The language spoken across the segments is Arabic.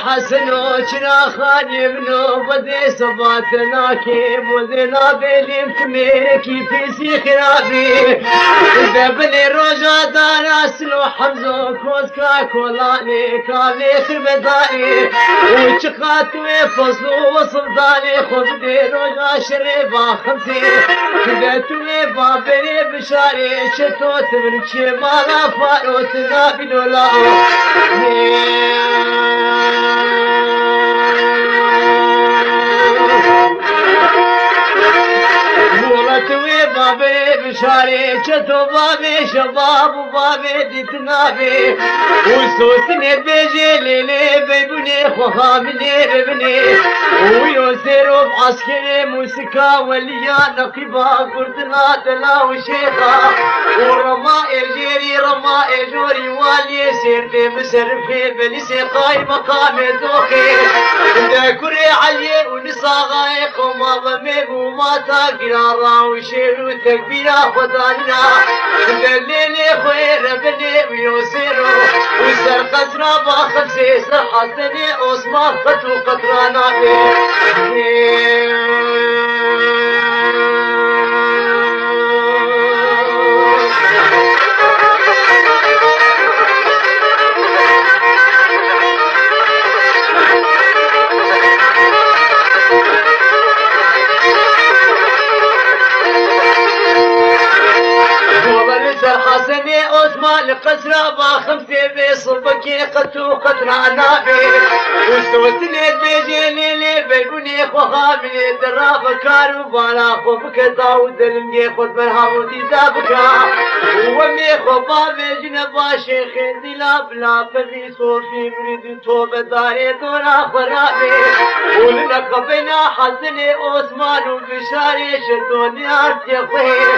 حسنو چنا خانی منو بدي صباتنا كيم وذنا بليم كميركي فيسي خرابي دبني روجا دار اسلو حمزو كوزكا كولاني كامي خربداني وشقاتوي فصلو وصلداني خذ دي روجا شريبا خمسي كدتوي بابني بشاري شتو تبرشي مالا فاروتنا بدولاو توي بابي بشاري شتو بابي شباب وبابي ديتنابي وسوسني بيجي ليلي بيبني خوامني ببني ويوسيرو بعسكري موسيقى وليا نقيبا قردنا دلا وشيخا ورما الجيري رما الجوري والي سيرتي بسرفي بني سيقاي مقام دوخي دكري علي ونصاغاي قوما بمي وما تاقرارا وشيرو تكبيرا خدانا دليلي خير بني ويوسيرو وسر قسرا باخمسي سر حسني عثمان قتل قطرانا حسني عثمان قسرا باخمسي بصبكي قتو قطرانا وسوسني بيجي ليلي بيقوني خوامي دراب كارو بالا خوفك داود المجي خود مرهاو دي دابكا ومي خوبابي جنبا شيخ دلا بلا فري صوفي مريد توبة داري دورا خرابي ولنا قبنا حسني عثمان وبشاري شدوني عرتي خير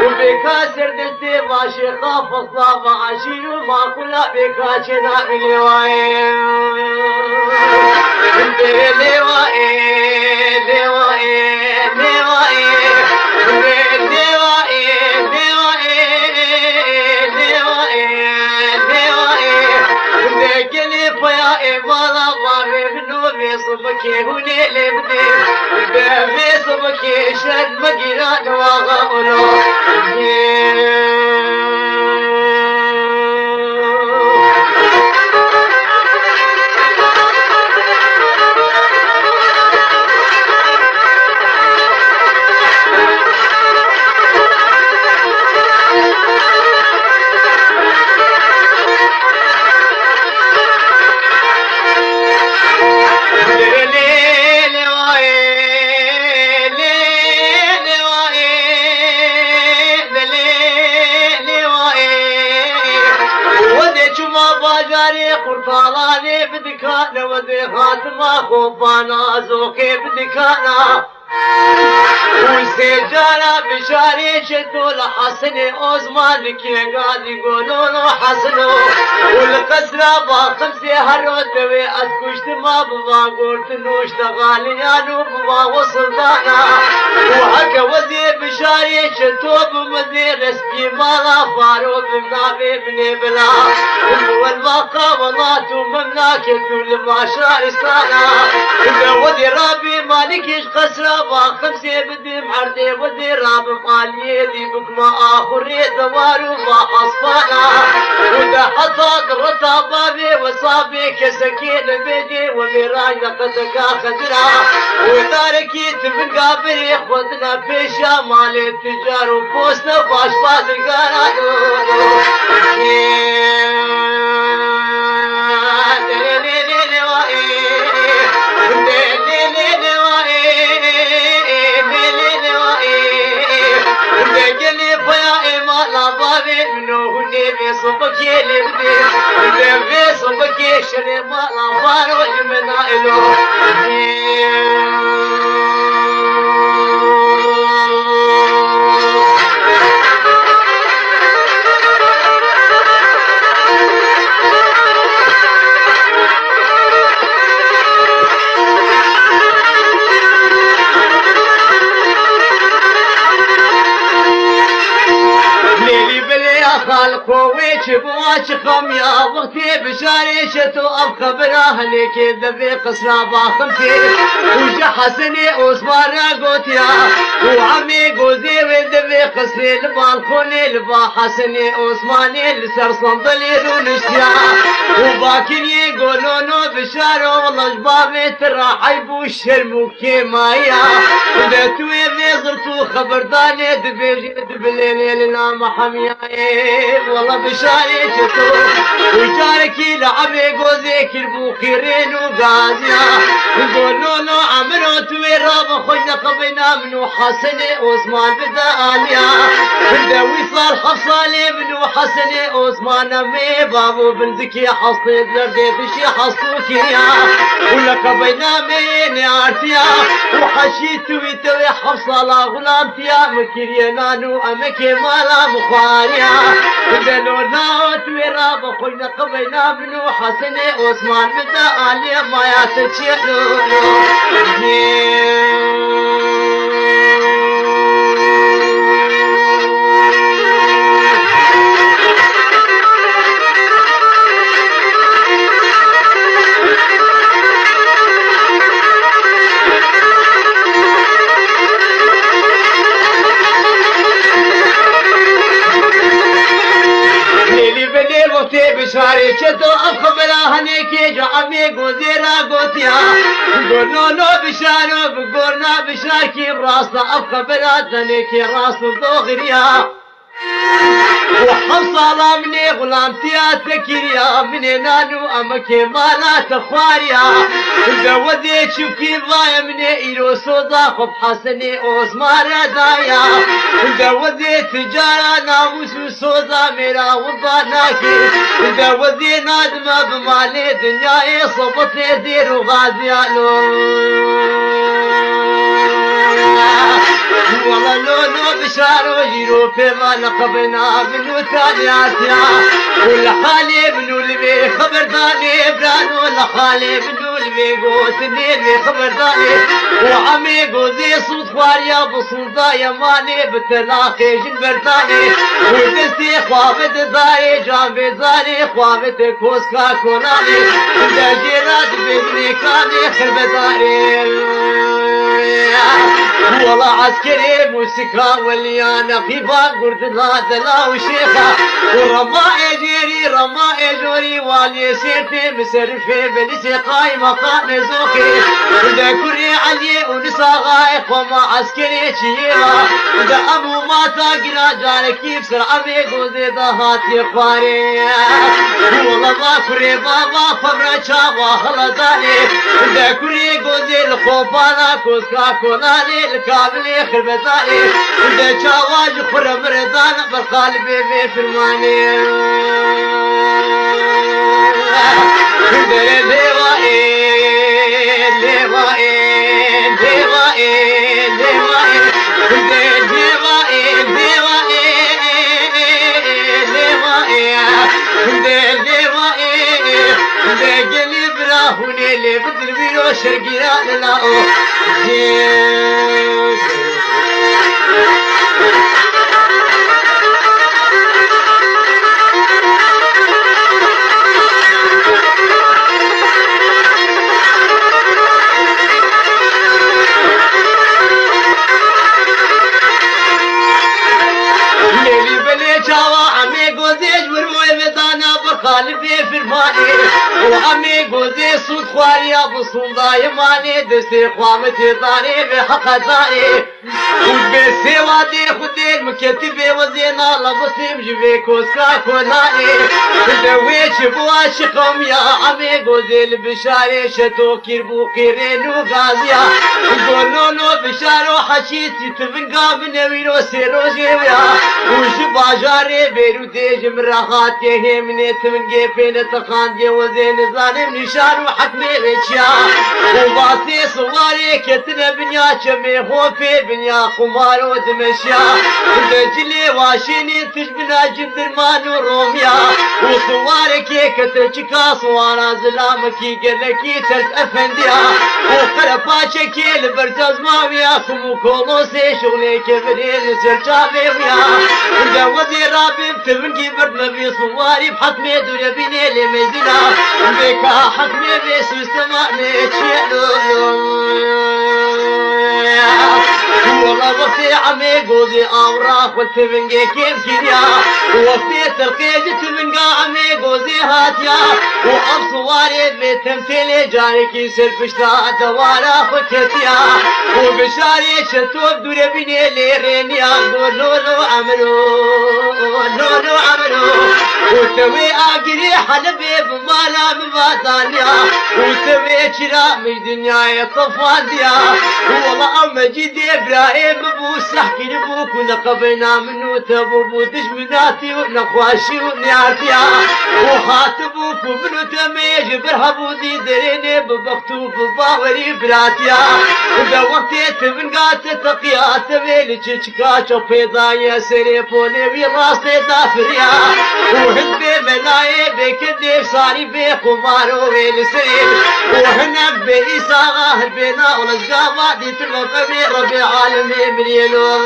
وبكاسر دستي ماشي خاف الصلاة عشير وما كلا بكاشنا بالواي صبكي هوني لبدي بابي صبكي شد مقيران واغاولو قرطالاني بدكانا ودي خاتمة خوبانا زوكي بدكانا وسجارة بشاري شدو لحسني عثمان كي قال يقولون حسنو والقسرة باخمسي هرودوي أتكشت ما بما قلت نوش تغاليانو بما وصلتانا وحكا وزي بشاري شدو بمدير رسكي مالا فارو بمنابي بني بلا والباقا والله ممنا كتو لما شارستانا ودي رابي مالكيش قسرة باخمسي بدي محردي ودي راب مالي دي بكما آخري دوارو ما حصفانا ودا حطاق رطا بابي وصابي كسكين بيدي وميراي لقدكا خجرا وداركي تبقى بري خودنا بيشا مالي التجار وبوسنا باش بازرقانا صبكي لبدي في صبكي شري ما لافار وجمنا إلو خالقو ويش بواش خميا وقتي بشاريشتو أبقى براهنك دبي قصنا باخمتي وجا حسني عثمان قوتيا وعمي قوزي ودبي قصري البالكوني لبا حسني عثماني لسر صندلي رونشتيا وباكين يقولونو بشارو والله جبابي ترى حيبو الشرموكي مايا ودتوي بيزرتو خبرداني دبليني لنا محميا والله بشاريشتو وشاركي لعبي قوزي كربو خيرين وغازيا يقولونو عمرو توي راب خوينا قبينا منو حسني عثمان بداليا بدا وصال حصالي منو حسني عثمان مي بابو بنزكي حصيد لرديت شي حصوكيا ولا قبينا مي ارتيا وحشيت توي حفصة غلامتيا مكيريا نانو امكي مالا مخاريا بدلونا توي راب خوينا قبينا منو حسني عثمان بداليا ما ياتشيلو بشاري چتو اخبرا هني كي جامي گوزيرا گوتيا گونو بشارو بگورنا بشار كي راسنا اخبرا دني كي راس دوغريا وحصل مني غلامتيا تكريا مني نانو امكي مالا تخواريا جوزي شوكي ضايا مني ايرو صودا خب حسني عثمان دايا جوزي تجارة ناموس صودا ميرا وضاناكي جوزي نادمة بمالي دنياي صبتني دير وغازيانو والله لولو بشارو جيرو في مال قبنا منو تالياتيا والحالي منو اللي خبر داني برانو الحالي منو اللي قوتني اللي خبر داني وعمي قوزي صوت خواريا بصودا يماني بتلاقي جنبرتاني ودستي خوابت داري جامبي داري خوابت كوسكا كوناني دجيرات بدني كاني خربتاني والله عسكري موسيقى واليانا قيفا قرد لا دلا وشيخا ورما اجيري رما اجوري والي سيرتي مسرفي بلسي قايمة قان زوخي ودا كوري علي ونسا غايق وما عسكري شيرا ودا ابو ماتا قنا جاري كيف سرعبي قوزي دهاتي خواري والله ما كوري بابا فبرا شابا خلطاني ودا كوري قوزي الخوفانا كوسكا كوناني الكابلي خربتاني ودا شاواج خرم مردان بالقلبي في فرماني اللي بدل بيو شرقيان لاو خالفي في الماني وعمي قوزي صوت خواريا بصوندا يماني دستي خوامتي طاري بحق طاري وبسي وادي خدي المكتبي وزينا لبسي مجبي كوسكا كوناني دويش بواش قوم يا عمي قوزي البشاري شتو كيربو قيرين وغازيا قولونو بشارو حشيتي تبنقا بنوينو سيرو جيويا وش باجاري بيرو ديج مراخاتي همني من جيبين تخان جي وزين ظالم نشا شار وحكمي بيتشا وباطي صواري كتنا بنيا شمي خوفي بنيا قمار ودمشيا دجلي واشيني تجبنا جندرمان وروميا وصواري كتشكا صوارا زلامكي قلكي ترك افنديا وقرفاشكي لبرتاز ماويا كمو كولوسي شغلي كبرين سرجابي ويا وجوزي رابي بتبنكي برد مبي صواري بحكمي دوري بيني لمزينا بكا حكمي بسوستماني تشيلو والله وقتي عمي قوزي أوراق والتبنجي كيف كيريا وقتي ترقيجي تبنجا عمي قوزي هاتيا وأبصواري بتمثيلي جاري كي سرفشتا دوارا خكتيا وبشاري شتوب دوري بيني ليرينيا قولولو عملو لولو عملو وتوي آقري حلبي بمالا مبادانيا وتوي شرا مش دنيا يطفان ديا والله أمجدي إبراهيم بوس نحكي لبوك ونقبينا منو تبو دجمناتي ونخواشي ونيارتيا وخاتبوك وبنو تميج برهبو دي دريني ببختو بباوري براتيا وبوقتي تبنقات تقيات تبيلي تشكا شوفيضا يا سري بولي ويراستي دافريا وهدبي ملاي بكدي صاري بقمارو ويلسريب وهنا بإيسا هربينا ولزقابا دي تلوفي ربي عالمي بريلو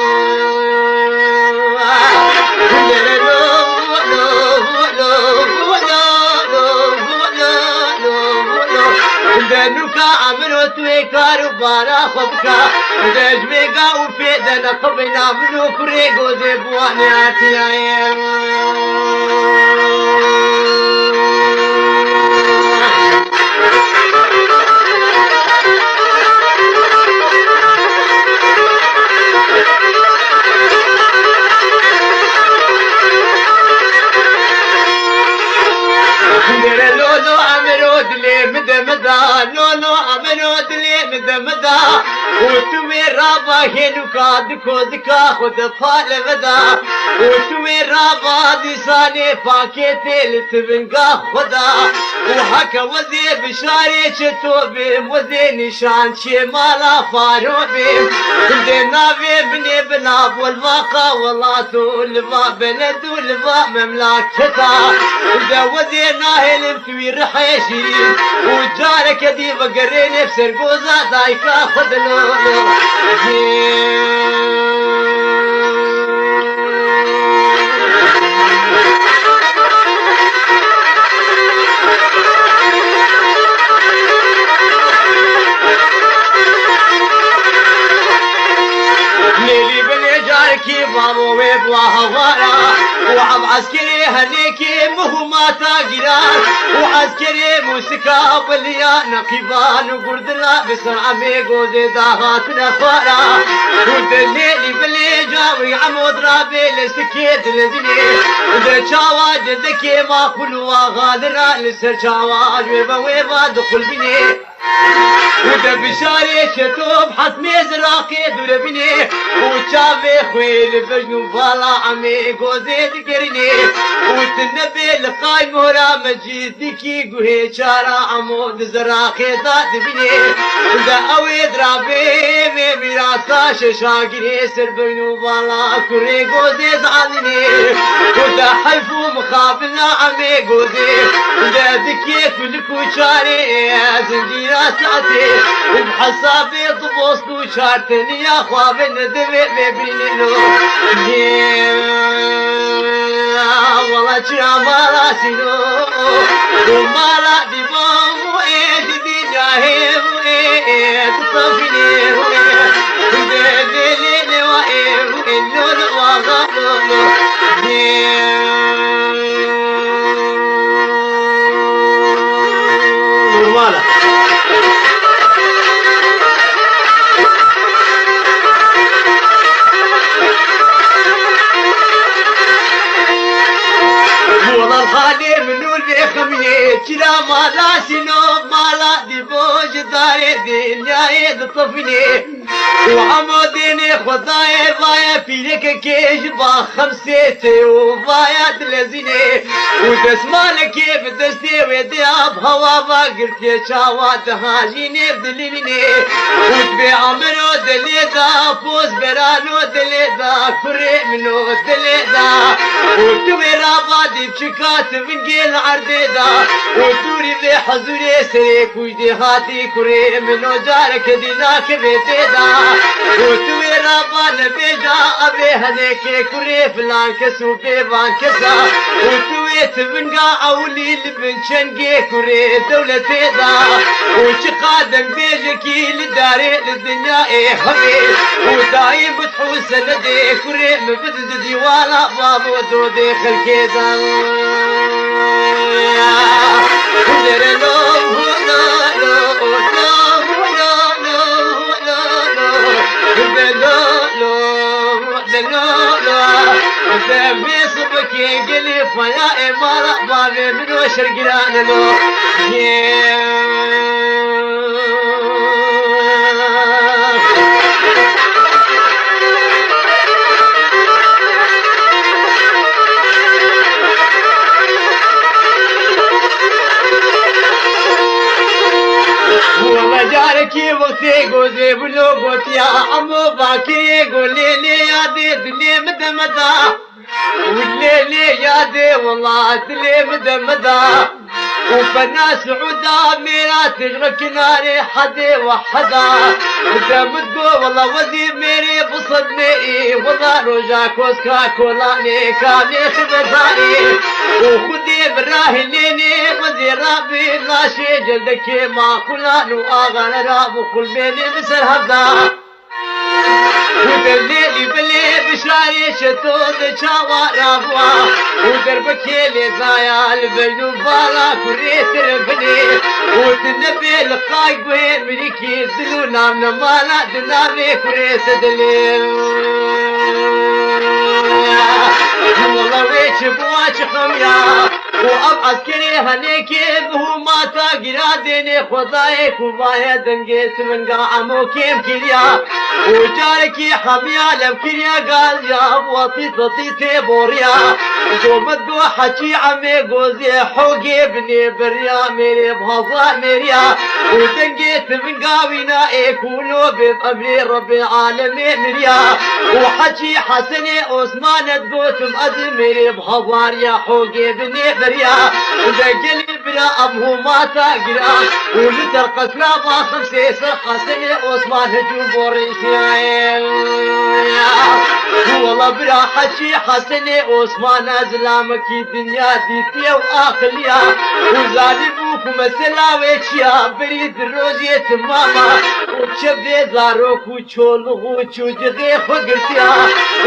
دنوكا عملو توي كارو بارا خبكا دجميقا وفي دنا قبنا منو كريقو زي بواني عتيايا لولو عمرود لي مدى مدى لولو عمرود لي مدى مدى وتوي رابا هينو كادكو دكا خد فال مدى وتوي رابا دي ساني فاكيتي لتبنقا خدا وحكا وزي بشاري شتو بيم وزي نشان شمالا فارو بيم دينا بني بناب والواقع والله لما بلدو لما مملكتا وزي ناهل في رحيشي وجارك دي بقريني بسرقوزا دايكا خدلو كي بابو ويبوا هوارا وعب عسكري هنيكي مهماتا جيران وعسكري موسيقى وليا نقيبان وقردلا بسرعة ميقو زي داغات نخوارا ودليلي بلي جاوي عمود رابي لسكيد لزني ودل شاوا جدكي ما كلوا غادرا لسر شاوا ويبا دخل بني وده بشاري شتوب حسمي زراقي دوربني وشافي خويل بجنو بالا عمي قوزي دقرني وتنبي لقاي مهرا مجيدكي قوهي شارع عمود زراقي ذات بني وده اوي درابي ميراسا ششاقري سر بجنو بالا كوري قوزي زعلني وده حيفو مخابلنا عمي قوزي وده دكي كلكو شاري زنجيرا ساتي وبحسابي طبوس وشارتني يا خواب ندبي ببينو والله جمالا سينو ومالا ديبو دي جاهي تطفيني ودليلي وإنو الوغالو ومالا والله الخالي منو اللي خميه كلا مالا سينو مالا دي بوجد خدای دنیای طفلی وعموديني خدای وای پیرک کش با خمسه و وای دلزینه و دسمال کی بدستی و دیاب هوا با گرتی چاوات هاجینه دلینه و به امرو دلیدا پوز برانو دلیدا کره منو دلیدا و تو میرا بادی چکات من گل عردیدا و دوری به حضور سری کوی هاتی کره منو جارک دیناک بیتیدا و تو میرا بان بیجا ابی هنه که کره فلان کسو بیوان کسا و تو تبنگا اولی لبن چنگی کره دولتی دا و چه قادم بیجکی لداری لدنیا ای همی و دایم بتحوس ندی کره مبدد دیوالا بابو دو دی خلکی دا بيصبكي قلي فيا إمارة بابي من وشر قران له جارکی وقتی گوزی بلو گوتیا امو باکی گولی لی یادی دلی مدمدا ولی لی یادی والله دلی مدمدا وفنا سعودا میرا تجر کناری حدی وحدا ودمدگو والله وزی میری بصد میری والله روجا کوسکا کولانی کامی خبتانی وخودی براهی لینی وزی رابی ناشی جلدکی ما کلانو آغان رابو کل بینی بسر هفدا ودليلي بلي بشراي شتود شاوارا بوا ودربكي لي زايال بينو بالا كريت ربني وتنبي لقاي وين مريكي دلو نام نمالا دنامي كريت دليل والله ويش بواش خميا واب عسكري هنيكي بهو ماتا قراديني خداي كوبايا دنجيت من قاعمو كيم كريا وجاركي حميا لم كريا قال يا بوطي تطيتي بوريا ومدو حكي عمي قوزي حوقي بني بريا ميري بهضا ميريا ودنجيت من قاوينا يكونوا بأمري ربي العالمين مريا وحكي حسني عثمان تقوت مأذن ميري بهضا يا حوقي بني بريا ودنجلي بلا أبو ما تقرا ولترقص لا باخم سيسر حسني عثمان هجوم بوريسي والله بلا حكي حسني عثمان ازلامكي دنيا ديتي واخليا وزالبوك مثلا ويشيا بريد الروزية ماما وشبدي زاروك وشولغ وشوجغي خقرتيا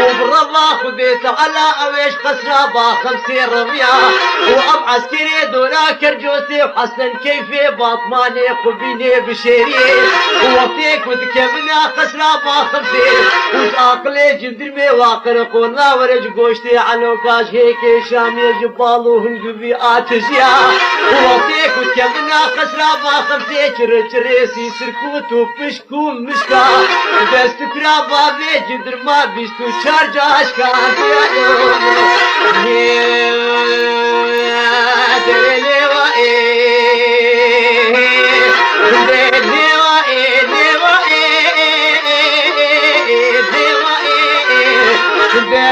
وبرضا خذيت على اويش قسرا باخم سير رميا واب عسكري دولا كرجوسي وحسن كيفي باطماني قبيني بشيري ووقتيك وذكبنا قسرا باخم سير وعقلي جندرمي واقر قونا ورج قوشتي على كاش هيك شامي جبالو هنجبي آتشيا ووقتيك وذكبنا قسرا باخم سير چريسي سركوت وفشكو مشكا دستكرا بابي جندرما بيستو شارجاش كان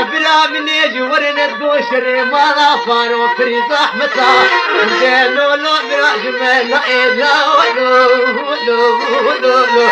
بلا من يجي ورنا الدوشر ما لا فارو فريد احمتا لو لو براج من لا لو لو لو لو